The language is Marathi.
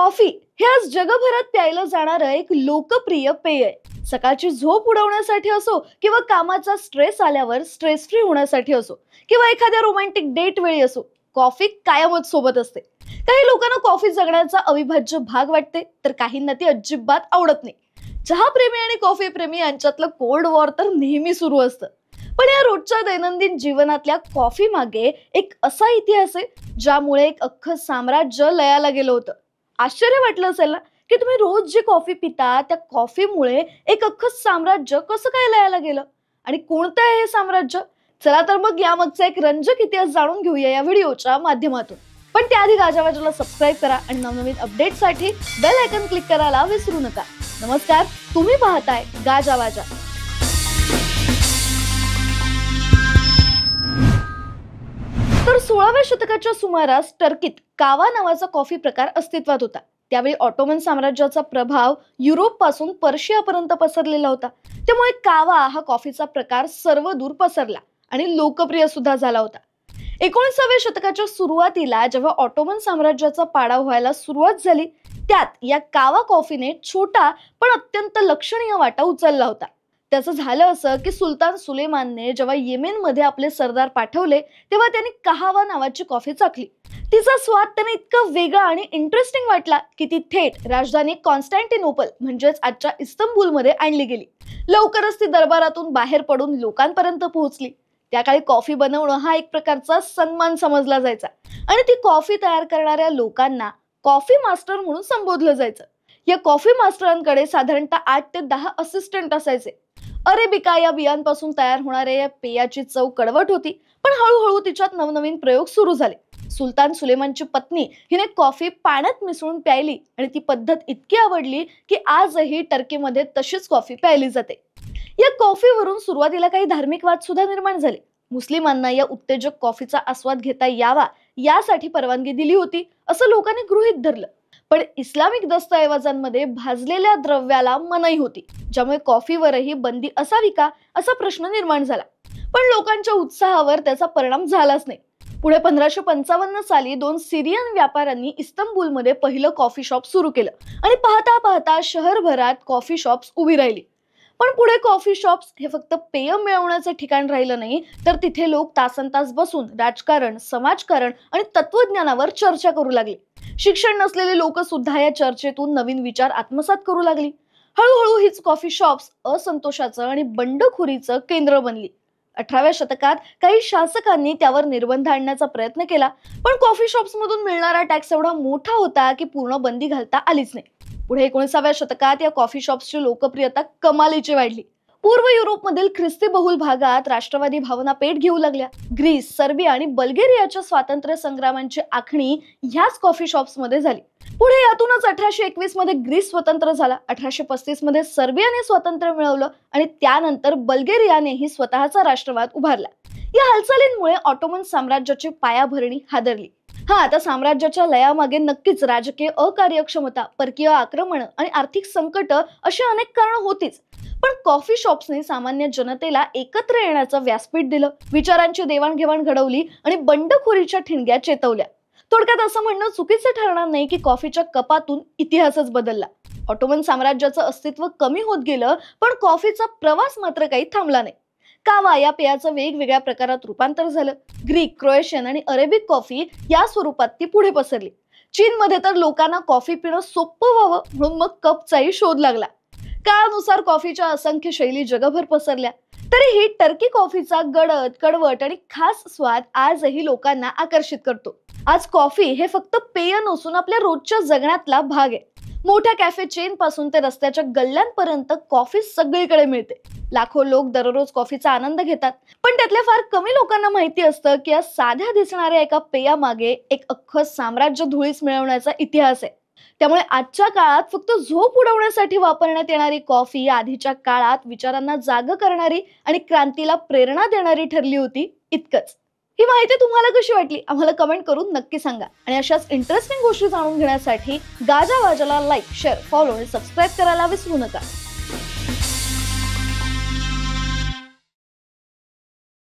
कॉफी हे आज जगभरात प्यायलं जाणारं एक लोकप्रिय पेय आहे। सकाळची झोप उडवण्यासाठी असो किंवा कामाचा स्ट्रेस आल्यावर स्ट्रेस फ्री होण्यासाठी असो किंवा एखाद्या रोमॅन्टिक डेट वेळी असो, कॉफी कायमच सोबत असते। काही लोकांना कॉफी जगण्याचा अविभाज्य भाग वाटते, तर काहींना ती अजिबात आवडत नाही। चहा प्रेमी आणि कॉफी प्रेमी यांच्यातलं कोल्ड वॉर तर नेहमी सुरू असतं। पण या रोजच्या दैनंदिन जीवनातल्या कॉफी मागे एक असा इतिहास आहे ज्यामुळे एक अख्खं साम्राज्य लयाला गेलं होतं। आश्चर्य वाटलं असेल ना की तुम्ही रोज जी कॉफी पिता त्या कॉफीमुळे एक अख्खं साम्राज्य कसं काय लयाला गेलं आणि कोणतं आहे हे साम्राज्य। चला तर मग यामागचा एक रंजक इतिहास जाणून घेऊया या व्हिडिओच्या माध्यमातून। पण त्याआधी गाजावाजाला सबस्क्राईब करा आणि नवनवीन अपडेटसाठी बेल आयकॉन क्लिक करायला विसरू नका। नमस्कार, तुम्ही पाहताय गाजावाजा। तर 16व्या शतकाच्या सुमारास टर्कीत कावा नावाचा कॉफी प्रकार अस्तित्वात होता। त्यावेळी ऑटोमन साम्राज्याचा प्रभाव युरोप पासून पर्शियापर्यंत पसरलेला होता। त्यामुळे कावा हा कॉफीचा प्रकार सर्वदूर पसरला आणि लोकप्रिय सुद्धा झाला होता। 19व्या शतकाच्या सुरुवातीला जेव्हा ऑटोमन साम्राज्याचा पाडाव व्हायला सुरुवात झाली, त्यात या कावा कॉफीने छोटा पण अत्यंत लक्षणीय वाटा उचलला होता। त्याचं झालं असं की सुलतान सुलेमानने जेव्हा येमेनमध्ये आपले सरदार पाठवले, तेव्हा त्यांनी कहावा नावाची कॉफी चाखली। तिचा स्वाद त्यांना इतका वेगळा आणि इंटरेस्टिंग वाटला की ती थेट राजधानी कॉन्स्टँटिनोपल म्हणजेच आजच्या इस्तंबूलमध्ये आणली गेली। लवकरच ती दरबारातून बाहेर पडून लोकांपर्यंत पोहोचली। त्या काळी कॉफी बनवणं हा एक प्रकारचा सन्मान समजला जायचा आणि ती कॉफी तयार करणाऱ्या लोकांना कॉफी मास्टर म्हणून संबोधलं जायचं। या कॉफी मास्टरांकडे साधारणतः 8 ते 10 असिस्टंट असायचे। अरेबिका या बियांपासून तयार होणाऱ्या या पेयाची चव कडवट होती, पण हळूहळू तिच्यात नवनवीन प्रयोग सुरू झाले। सुलतान सुलेमानची पत्नी हिने कॉफी पाण्यात मिसळून प्यायली आणि ती पद्धत इतकी आवडली की आजही टर्कीमध्ये तशीच कॉफी प्यायली जाते। या कॉफीवरून सुरुवातीला काही धार्मिक वाद सुद्धा निर्माण झाले। मुस्लिमांना या उत्तेजक कॉफीचा आस्वाद घेता यावा यासाठी परवानगी दिली होती असं लोकांनी गृहीत धरलं। पण इस्लामिक दस्तऐवजांमध्ये भाजलेल्या द्रव्याला मनाई होती, ज्यामुळे कॉफीवरही बंदी असावी का असा प्रश्न निर्माण झाला। पण लोकांच्या उत्साहावर त्याचा परिणाम झालाच नाही। पुढे 1555 साली 2 सिरियन व्यापाऱ्यांनी इस्तंबूलमध्ये पहिलं कॉफी शॉप सुरू केलं आणि पाहता पाहता शहरभरात कॉफी शॉप्स उभी राहिली। पण पुढे कॉफी शॉप्स हे फक्त पेय मिळवण्याचे ठिकाण राहिलं नाही, तर तिथे लोक तासनतास बसून राजकारण, समाजकारण आणि तत्वज्ञानावर चर्चा करू लागले। शिक्षण नसलेले लोक सुद्धा या चर्चेतून नवीन विचार आत्मसात करू लागली। हळूहळू हीच कॉफी शॉप्स असंतोषाचं आणि बंडखोरीचं केंद्र बनली। 18व्या शतकात काही शासकांनी त्यावर निर्बंध आणण्याचा प्रयत्न केला, पण कॉफी शॉप्स मधून मिळणारा टॅक्स एवढा मोठा होता की पूर्ण बंदी घालता आलीच नाही। पुढे 19व्या शतकात या कॉफी शॉप्सची लोकप्रियता कमालीची वाढली। पूर्व युरोपमधील ख्रिस्ती बहुल भागात राष्ट्रवादी भावना पेट घेऊ लागल्या। ग्रीस, सर्बिया आणि बल्गेरियाच्या स्वातंत्र्य संग्रामांची आखणी ह्याच कॉफी शॉप्स मध्ये झाली। पुढे यातूनच 1821 मध्ये ग्रीस स्वतंत्र झाला, 1835 मध्ये सर्बियाने स्वातंत्र्य मिळवलं आणि त्यानंतर बल्गेरियानेही स्वतःचा राष्ट्रवाद उभारला। या हालचालींमुळे ऑटोमन साम्राज्याची पायाभरणी हादरली। आता साम्राज्याच्या लयामागे नक्कीच राजकीय अकार्यक्षमता, परकीय आक्रमण आणि आर्थिक संकट अशी अनेक कारणं होतीच। पण कॉफी शॉप्सने सामान्य जनतेला एकत्र येण्याचं व्यासपीठ दिलं, विचारांची देवाणघेवाण घडवली आणि बंडखोरीच्या ठिणग्या चेतवल्या। थोडक्यात असं म्हणणं चुकीचं ठरणार नाही की कॉफीच्या कपातून इतिहासच बदलला। ऑटोमन साम्राज्याचं अस्तित्व कमी होत गेलं, पण कॉफीचा प्रवास मात्र काही थांबला नाही। कावा या पेयाचं वेगवेगळ्या प्रकारात रूपांतर झालं। ग्रीक, क्रोएशियन आणि अरेबिक कॉफी या स्वरूपात ती पुढे पसरली। चीनमध्ये तर लोकांना कॉफी पिणं सोपं व्हावं म्हणून मग कपचाही शोध लागला। काळानुसार कॉफीच्या असंख्य शैली जगभर पसरल्या, तरीही टर्की कॉफीचा गडद, कडवट आणि खास स्वाद आजही लोकांना आकर्षित करतो। आज कॉफी हे फक्त पेय नसून आपल्या रोजच्या जगण्यातला भाग आहे। मोठ्या कॅफे चेन पासून ते रस्त्याच्या गल्ल्यांपर्यंत कॉफी सगळीकडे मिळते। लाखो लोक दररोज कॉफीचा आनंद घेतात, पण त्यातल्या फार कमी लोकांना माहिती असतं की या साध्या दिसणाऱ्या एका पेयामागे एक अख्खं साम्राज्य धुळीस मिळवण्याचा इतिहास आहे। त्यामुळे आजच्या काळात फक्त झोप उडवण्यासाठी वापरण्यात येणारी कॉफी आधीच्या काळात विचारांना जाग करणारी आणि क्रांतीला प्रेरणा देणारी ठरली होती, इतकंच। ही माहिती तुम्हाला कशी वाटली आम्हाला कमेंट करून नक्की सांगा आणि अशाच इंटरेस्टिंग गोष्टी जाणून घेण्यासाठी गाजावाजाला लाईक, शेअर, फॉलो आणि सबस्क्राईब करायला विसरू नका।